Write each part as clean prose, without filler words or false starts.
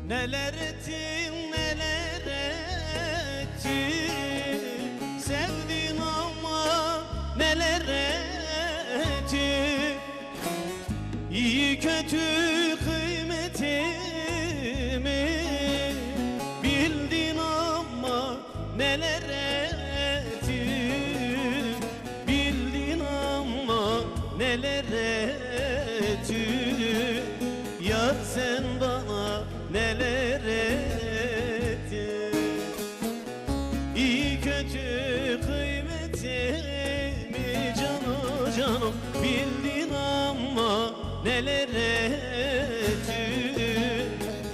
Neler ettin, neler ettin, sevdin ama neler ettin. İyi kötü kıymetimi bildin ama neler ettin, bildin ama neler ettin. Yar sen bana neler ettin. İyi kötü kıymetimi canım bildin ama neler ettin.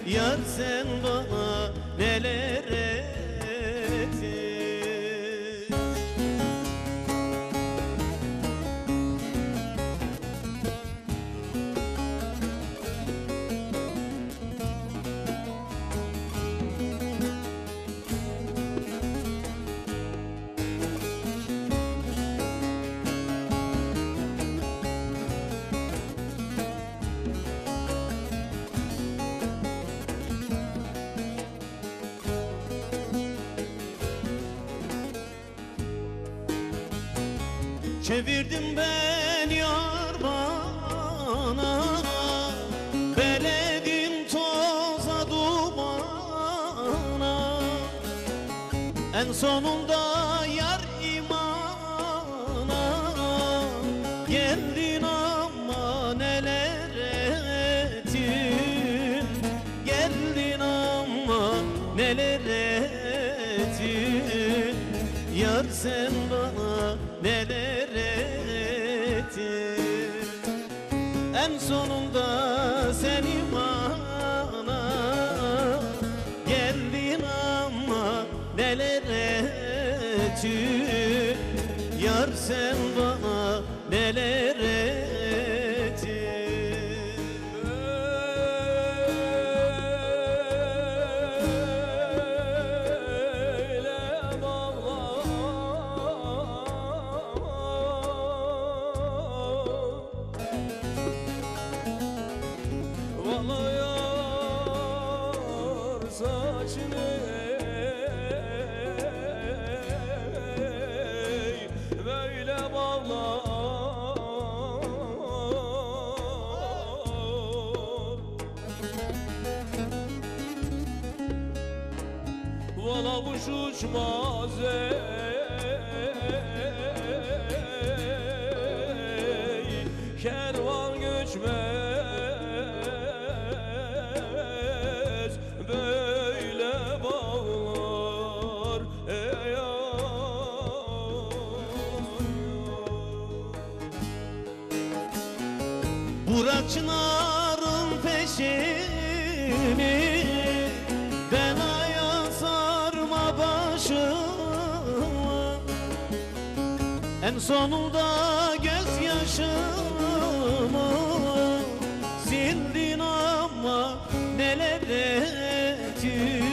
Yar sen bana neler ettin. Çevirdim ben yar bana, beledim toza dumana. En sonunda yar imana geldin ama neler ettin. Geldin ama neler ettin. Yar sen bana neler ettin. En sonunda sen imana geldin ama neler ettin. Yar sen bana neler ettin. Valayar saçını böyle bağlar. Vala kuş uçmaz kervan göçmez, böyle bağlar ey Bırak çınarın peşini, belaya sarma başımı. En sonunda gözyaşımı sildin ama neler ettin.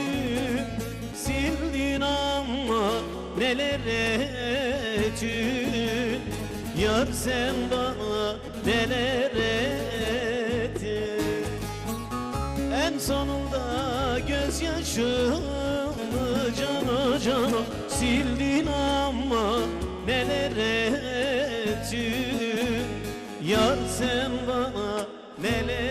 Sildin ama neler ettin. Yar sen bana neler ettin. En sonunda gözyaşımı canım sildin ama neler ettin. Yar sen bana neler